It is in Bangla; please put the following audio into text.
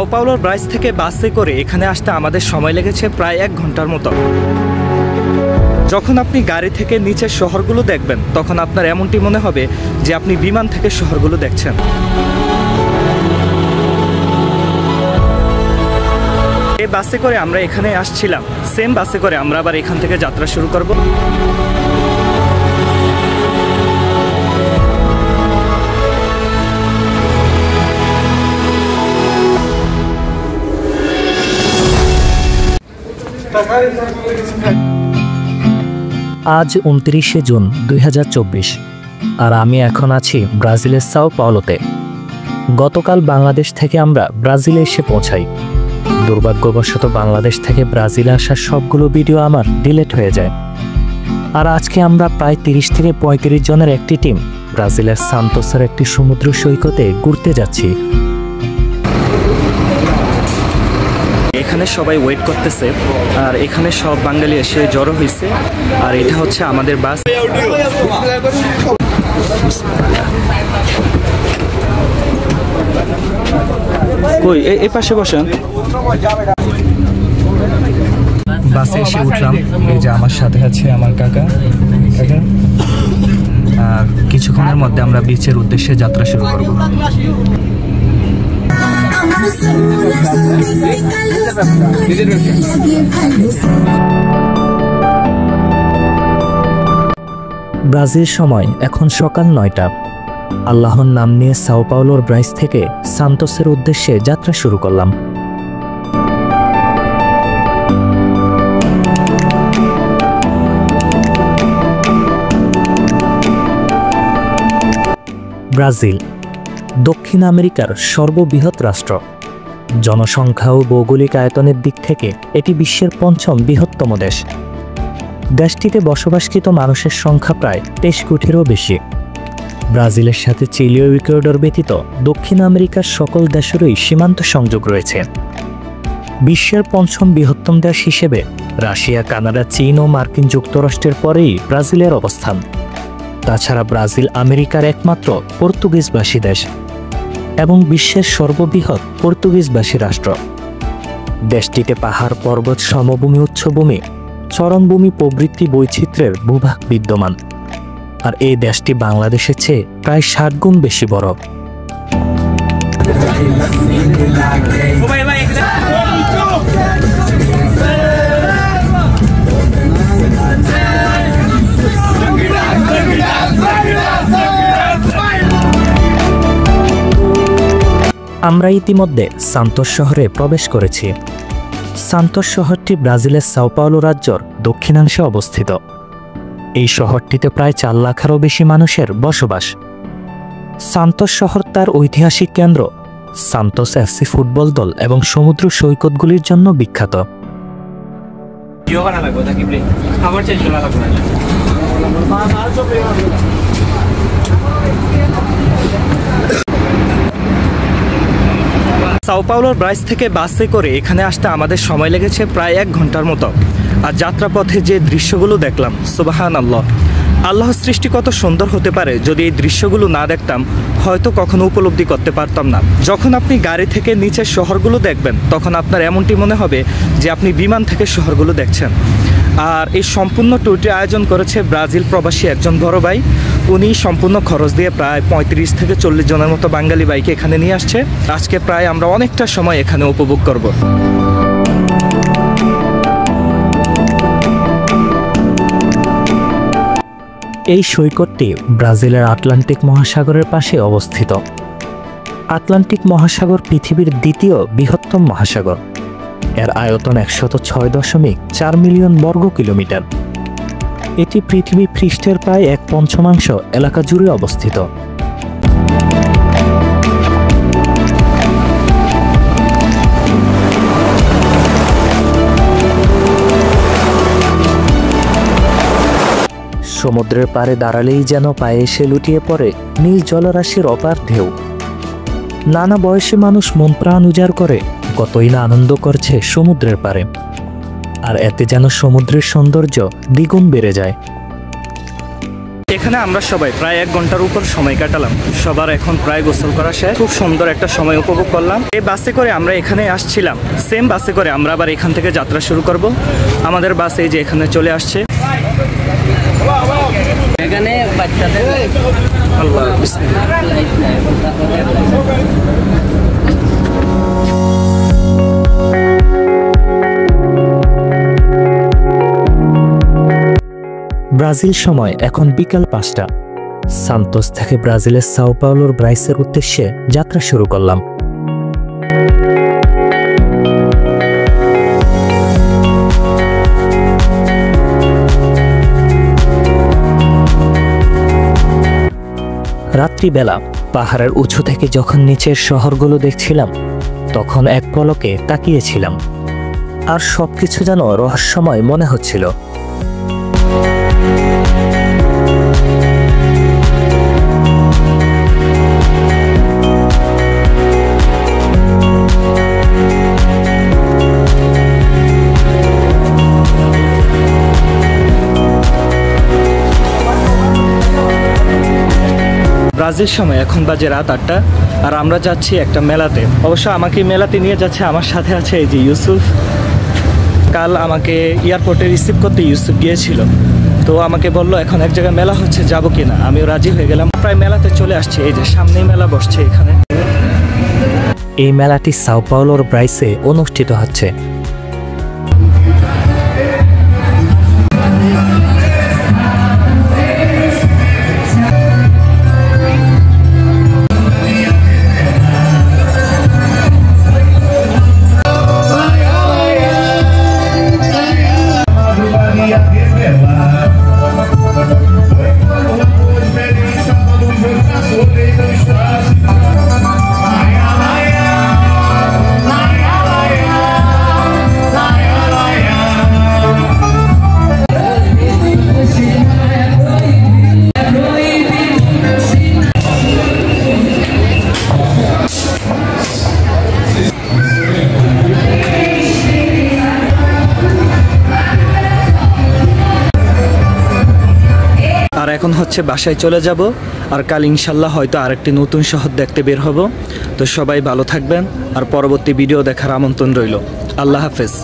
সাও পাওলোর ব্রাইজ থেকে বাসে করে এখানে আসতে আমাদের সময় লেগেছে প্রায় 1 ঘন্টার মতো। যখন আপনি গাড়ি থেকে নিচের শহরগুলো দেখবেন তখন আপনার এমনটি মনে হবে যে আপনি বিমান থেকে শহরগুলো দেখছেন। এই বাসে করে আমরা এখানে আসছিলাম, সেম বাসে করে আমরা আবার এখান থেকে যাত্রা শুরু করব। আজ 29শে জুন 2024 আর আমি এখন আছি ব্রাজিলের সাও পাওলোতে। গতকাল বাংলাদেশ থেকে আমরা ব্রাজিলে এসে পৌঁছাই। দুর্ভাগ্যবশত বাংলাদেশ থেকে ব্রাজিলে আসার সবগুলো ভিডিও আমার ডিলিট হয়ে যায়। আর আজকে আমরা প্রায় 30 থেকে 35 জনের একটি টিম ব্রাজিলের সান্তোসের একটি সমুদ্র সৈকতে ঘুরতে যাচ্ছি। এখানে সবাই ওয়েট করতেছে আর এখানে সব বাঙালি এসে জড়ো হয়েছে। আর এটা হচ্ছে আমাদের বাস। কই এই পাশে বসেন। বাসে এসে উঠলাম। এই যে আমার সাথে আছে আমার কাকা। আর কিছুক্ষণের মধ্যে আমরা বিচের উদ্দেশ্যে যাত্রা শুরু করব। ব্রাজিল সময় এখন সকাল 9টা। আল্লাহর নাম নিয়ে সাও পাওলোর ব্রাইজ থেকে সান্তোসের উদ্দেশ্যে যাত্রা শুরু করলাম। ব্রাজিল দক্ষিণ আমেরিকার সর্ববৃহৎ রাষ্ট্র। জনসংখ্যা ও ভৌগোলিক আয়তনের দিক থেকে এটি বিশ্বের 5ম বৃহত্তম দেশ। দেশটিতে বসবাসকৃত মানুষের সংখ্যা প্রায় 23 কোটিরও বেশি। ব্রাজিলের সাথে চিলি ও ইকুয়েডর ব্যতীত দক্ষিণ আমেরিকার সকল দেশেরই সীমান্ত সংযোগ রয়েছে। বিশ্বের 5ম বৃহত্তম দেশ হিসেবে রাশিয়া, কানাডা, চীন ও মার্কিন যুক্তরাষ্ট্রের পরেই ব্রাজিলের অবস্থান। তাছাড়া ব্রাজিল আমেরিকার একমাত্র পর্তুগিজভাষী দেশ এবং বিশ্বের সর্ববৃহৎ পর্তুগিজভাষী রাষ্ট্র। দেশটিতে পাহাড়, পর্বত, সমভূমি, উচ্চভূমি, চরণভূমি প্রভৃতি বৈচিত্র্যের ভূভাগ বিদ্যমান। আর এই দেশটি বাংলাদেশের চেয়ে প্রায় 60 গুণ বেশি বড়। আমরা ইতিমধ্যে সান্তোস শহরে প্রবেশ করেছি। সান্তোস শহরটি ব্রাজিলের সাও পাওলো রাজ্যর দক্ষিণাংশে অবস্থিত। এই শহরটিতে প্রায় 4 লাখেরও বেশি মানুষের বসবাস। সান্তোস শহর তার ঐতিহাসিক কেন্দ্র, সান্তোস এফসি ফুটবল দল এবং সমুদ্র সৈকতগুলির জন্য বিখ্যাত। সাও পাওলোর ব্রাইজ থেকে বাসে করে এখানে আসতে আমাদের সময় লেগেছে প্রায় 1 ঘন্টার মতো। আর যাত্রাপথে যে দৃশ্যগুলো দেখলাম, সুবহানাল্লাহ, আল্লাহর সৃষ্টি কত সুন্দর হতে পারে। যদি এই দৃশ্যগুলো না দেখতাম হয়তো কখনো উপলব্ধি করতে পারতাম না। যখন আপনি গাড়ি থেকে নিচের শহরগুলো দেখবেন তখন আপনার এমনটি মনে হবে যে আপনি বিমান থেকে শহরগুলো দেখছেন। আর এই সম্পূর্ণ ট্যুরটি আয়োজন করেছে ব্রাজিল প্রবাসী একজন বড় ভাই। উনি সম্পূর্ণ খরচ দিয়ে প্রায় 35 থেকে 40 জনের মতো বাঙালি ভাইকে এখানে নিয়ে আসছে। আজকে প্রায় আমরা অনেকটা সময় এখানে উপভোগ করব। এই সৈকতটি ব্রাজিলের আটলান্টিক মহাসাগরের পাশে অবস্থিত। আটলান্টিক মহাসাগর পৃথিবীর দ্বিতীয় বৃহত্তম মহাসাগর। এর আয়তন 106.4 মিলিয়ন বর্গ কিলোমিটার। এটি পৃথিবী পৃষ্ঠের প্রায় 1/5 এলাকা জুড়ে অবস্থিত। সমুদ্রের পাড়ে দাঁড়ালেই যেন পায়ে এসে লুটিয়ে পড়ে নীল জলরাশির অপার ঢেউ। নানা বয়সী মানুষ মন প্রাণ উজাড় করে কতই না আনন্দ করছে সমুদ্রের পাড়ে। আর এতে যেন সমুদ্রের সৌন্দর্য দ্বিগুণ বেড়ে যায়। এখানে আমরা সবাই প্রায় 1 ঘন্টার উপর সময় কাটালাম। সবার এখন প্রায় গোসল করা শেষ। খুব সুন্দর একটা সময় উপভোগ করলাম। এই বাসে করে আমরা এখানে আসছিলাম, সেম বাসে করে আমরা আবার এখান থেকে যাত্রা শুরু করব। আমাদের বাস এই যে এখানে চলে আসছে। এখানে বাচ্চাদের আল্লাহ বিসমিল্লাহ। ব্রাজিল সময় এখন বিকাল 5টা। সান্তোস থেকে ব্রাজিলের সাও পাওলোর ব্রাইসের উদ্দেশ্যে যাত্রা শুরু করলাম। রাত্রিবেলা পাহাড়ের উঁচু থেকে যখন নিচের শহরগুলো দেখছিলাম, তখন এক পলকে তাকিয়েছিলাম, আর সবকিছু যেন রহস্যময় মনে হচ্ছিল। ব্রাজিল সময় এখন বাজে রাত 8টা, আর আমরা যাচ্ছি একটা মেলাতে। অবশ্য আমাকে মেলাতে নিয়ে যাচ্ছে, আমার সাথে আছে এই যে ইউসুফ। কাল আমাকে এয়ারপোর্টে রিসিভ করতে ইউসুফ গিয়েছিল, তো আমাকে বললো এখন এক জায়গায় মেলা হচ্ছে, যাবো কিনা। আমিও রাজি হয়ে গেলাম। প্রায় মেলাতে চলে আসছে, এই যে সামনেই মেলা বসছে এখানে। এই মেলাটি সাও পাওলোর ব্রাইসে অনুষ্ঠিত হচ্ছে। আর এখন হচ্ছে বাসায় চলে যাব, আর কাল ইনশাল্লাহ হয়তো আরেকটি নতুন শহর দেখতে বের হব। তো সবাই ভালো থাকবেন, আর পরবর্তী ভিডিও দেখার আমন্ত্রণ রইল। আল্লাহ হাফেজ।